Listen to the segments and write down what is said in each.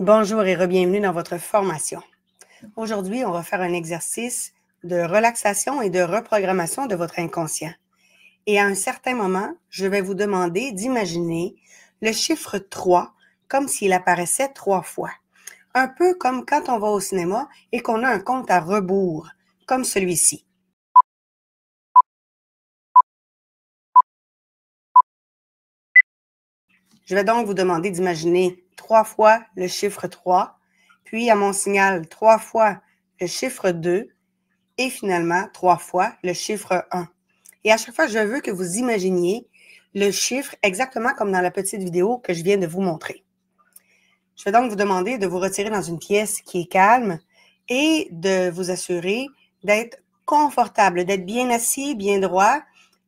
Bonjour et re-bienvenue dans votre formation. Aujourd'hui, on va faire un exercice de relaxation et de reprogrammation de votre inconscient. Et à un certain moment, je vais vous demander d'imaginer le chiffre 3 comme s'il apparaissait 3 fois. Un peu comme quand on va au cinéma et qu'on a un compte à rebours, comme celui-ci. Je vais donc vous demander d'imaginer 3 fois le chiffre 3, puis à mon signal 3 fois le chiffre 2 et finalement 3 fois le chiffre 1. Et à chaque fois, je veux que vous imaginiez le chiffre exactement comme dans la petite vidéo que je viens de vous montrer. Je vais donc vous demander de vous retirer dans une pièce qui est calme et de vous assurer d'être confortable, d'être bien assis, bien droit,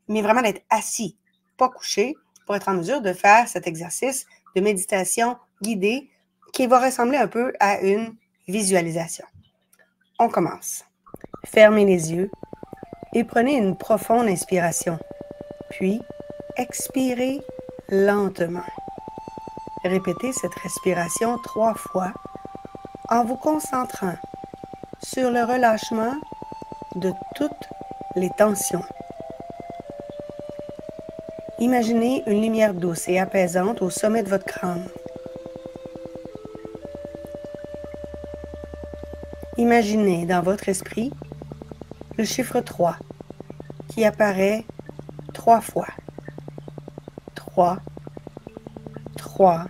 mais vraiment d'être assis, pas couché, pour être en mesure de faire cet exercice de méditation guidée qui va ressembler un peu à une visualisation. On commence. Fermez les yeux et prenez une profonde inspiration, puis expirez lentement. Répétez cette respiration 3 fois en vous concentrant sur le relâchement de toutes les tensions. Imaginez une lumière douce et apaisante au sommet de votre crâne. Imaginez dans votre esprit le chiffre 3 qui apparaît 3 fois. 3, 3,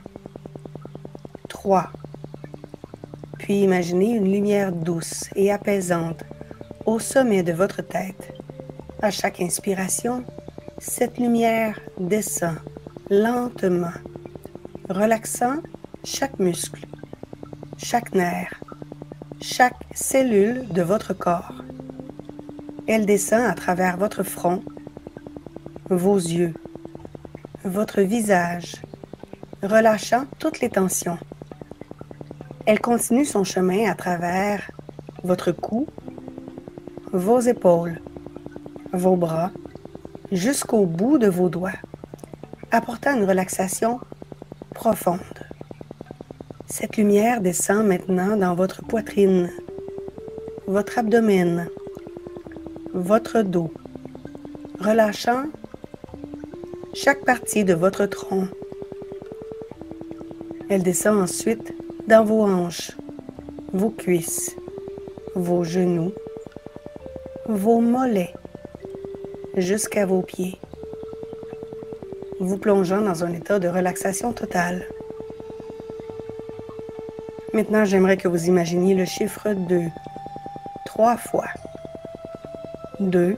3. Puis imaginez une lumière douce et apaisante au sommet de votre tête. À chaque inspiration, cette lumière descend lentement, relaxant chaque muscle, chaque nerf, chaque cellule de votre corps. Elle descend à travers votre front, vos yeux, votre visage, relâchant toutes les tensions. Elle continue son chemin à travers votre cou, vos épaules, vos bras, jusqu'au bout de vos doigts, apportant une relaxation profonde. Cette lumière descend maintenant dans votre poitrine, votre abdomen, votre dos, relâchant chaque partie de votre tronc. Elle descend ensuite dans vos hanches, vos cuisses, vos genoux, vos mollets, jusqu'à vos pieds, vous plongeant dans un état de relaxation totale. Maintenant, j'aimerais que vous imaginiez le chiffre 2, 3 fois. 2,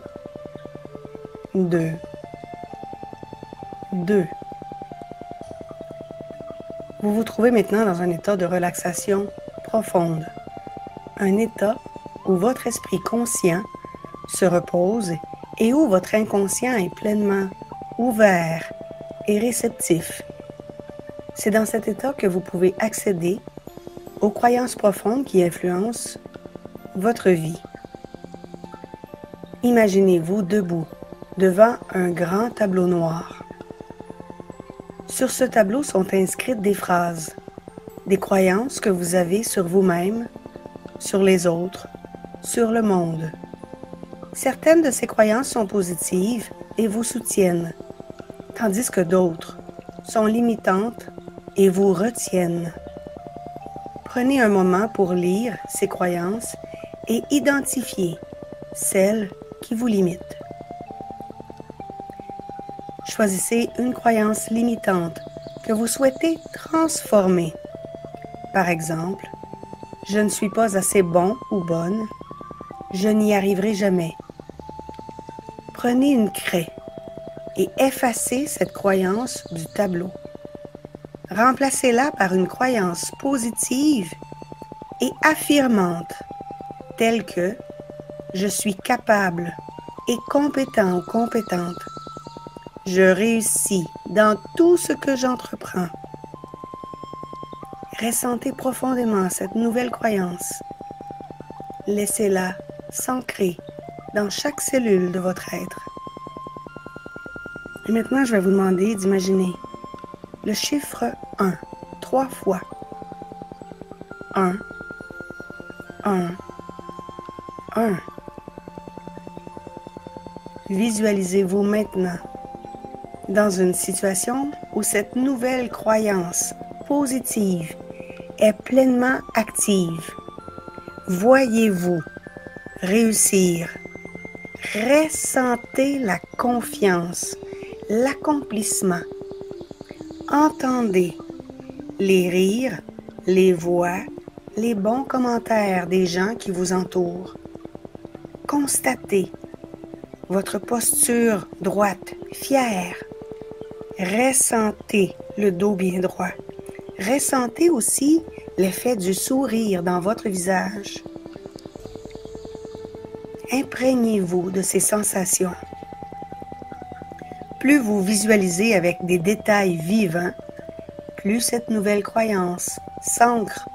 2, 2. Vous vous trouvez maintenant dans un état de relaxation profonde, un état où votre esprit conscient se repose et où votre inconscient est pleinement ouvert et réceptif. C'est dans cet état que vous pouvez accéder aux croyances profondes qui influencent votre vie. Imaginez-vous debout devant un grand tableau noir. Sur ce tableau sont inscrites des phrases, des croyances que vous avez sur vous-même, sur les autres, sur le monde. Certaines de ces croyances sont positives et vous soutiennent, tandis que d'autres sont limitantes et vous retiennent. Prenez un moment pour lire ces croyances et identifier celles qui vous limitent. Choisissez une croyance limitante que vous souhaitez transformer. Par exemple, « Je ne suis pas assez bon ou bonne. Je n'y arriverai jamais. » Prenez une craie et effacez cette croyance du tableau. Remplacez-la par une croyance positive et affirmante, telle que « Je suis capable et compétent ou compétente. Je réussis dans tout ce que j'entreprends. » Ressentez profondément cette nouvelle croyance. Laissez-la s'ancrer dans chaque cellule de votre être. Et maintenant, je vais vous demander d'imaginer le chiffre 1, 3 fois. 1, 1, 1. Visualisez-vous maintenant dans une situation où cette nouvelle croyance positive est pleinement active. Voyez-vous réussir. Ressentez la confiance, l'accomplissement. Entendez les rires, les voix, les bons commentaires des gens qui vous entourent. Constatez votre posture droite, fière. Ressentez le dos bien droit. Ressentez aussi l'effet du sourire dans votre visage. Imprégnez-vous de ces sensations. Plus vous visualisez avec des détails vivants, plus cette nouvelle croyance s'ancre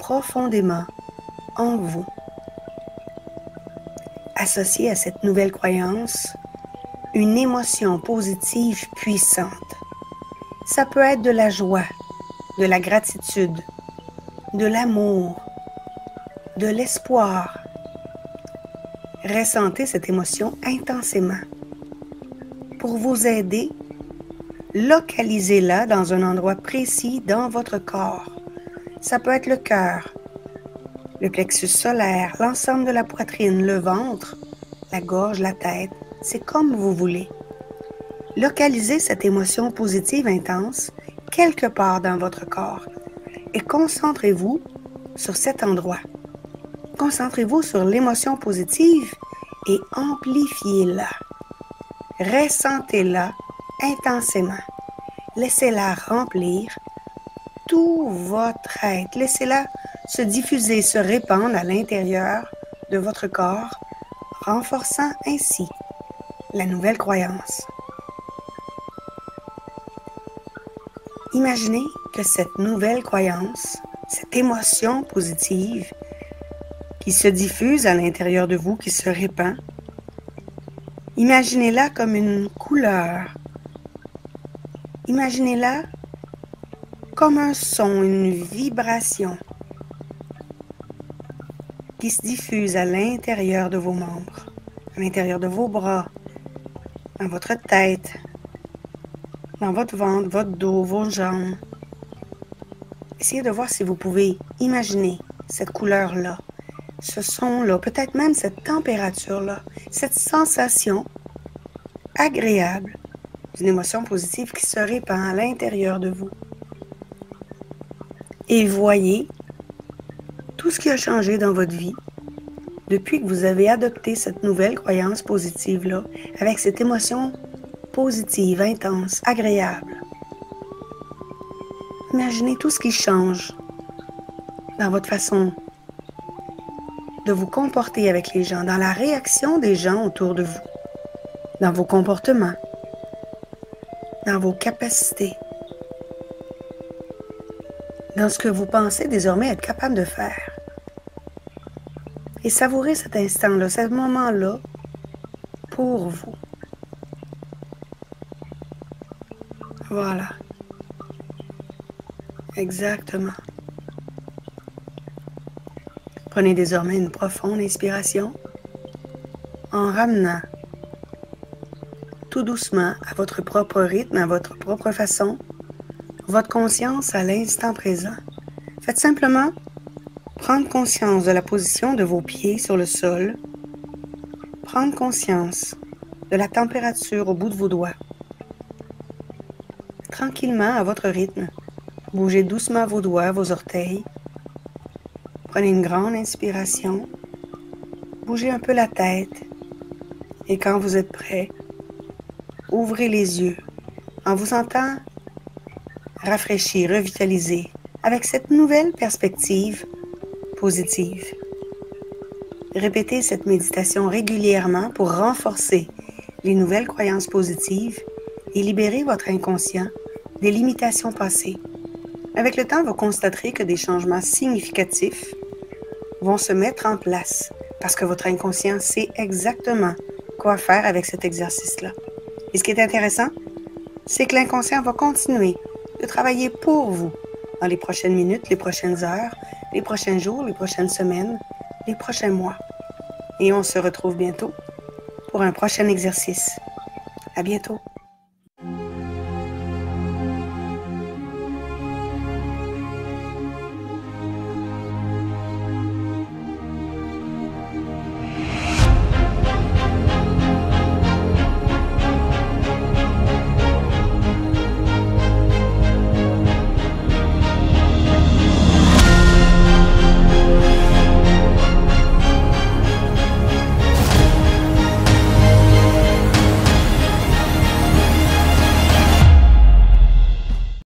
profondément en vous. Associez à cette nouvelle croyance une émotion positive puissante. Ça peut être de la joie, de la gratitude, de l'amour, de l'espoir. Ressentez cette émotion intensément. Pour vous aider, localisez-la dans un endroit précis dans votre corps. Ça peut être le cœur, le plexus solaire, l'ensemble de la poitrine, le ventre, la gorge, la tête. C'est comme vous voulez. Localisez cette émotion positive intense quelque part dans votre corps et concentrez-vous sur cet endroit. Concentrez-vous sur l'émotion positive et amplifiez-la. Ressentez-la intensément. Laissez-la remplir tout votre être. Laissez-la se diffuser, se répandre à l'intérieur de votre corps, renforçant ainsi la nouvelle croyance. Imaginez que cette nouvelle croyance, cette émotion positive qui se diffuse à l'intérieur de vous, qui se répand, imaginez-la comme une couleur. Imaginez-la comme un son, une vibration qui se diffuse à l'intérieur de vos membres, à l'intérieur de vos bras, dans votre tête, dans votre ventre, votre dos, vos jambes. Essayez de voir si vous pouvez imaginer cette couleur-là, ce son-là, peut-être même cette température-là, cette sensation agréable d'une émotion positive qui se répand à l'intérieur de vous. Et voyez tout ce qui a changé dans votre vie depuis que vous avez adopté cette nouvelle croyance positive-là, avec cette émotion positive, intense, agréable. Imaginez tout ce qui change dans votre façon de vous comporter avec les gens, dans la réaction des gens autour de vous, dans vos comportements, dans vos capacités, dans ce que vous pensez désormais être capable de faire. Et savourez cet instant-là, ce moment-là, pour vous. Voilà. Exactement. Prenez désormais une profonde inspiration en ramenant tout doucement à votre propre rythme, à votre propre façon, votre conscience à l'instant présent. Faites simplement prendre conscience de la position de vos pieds sur le sol, prendre conscience de la température au bout de vos doigts. Tranquillement, à votre rythme, bougez doucement vos doigts, vos orteils. Prenez une grande inspiration, bougez un peu la tête et quand vous êtes prêt, ouvrez les yeux en vous sentant rafraîchi, revitalisé avec cette nouvelle perspective positive. Répétez cette méditation régulièrement pour renforcer les nouvelles croyances positives et libérer votre inconscient des limitations passées. Avec le temps, vous constaterez que des changements significatifs vont se mettre en place parce que votre inconscient sait exactement quoi faire avec cet exercice-là. Et ce qui est intéressant, c'est que l'inconscient va continuer de travailler pour vous dans les prochaines minutes, les prochaines heures, les prochains jours, les prochaines semaines, les prochains mois. Et on se retrouve bientôt pour un prochain exercice. À bientôt.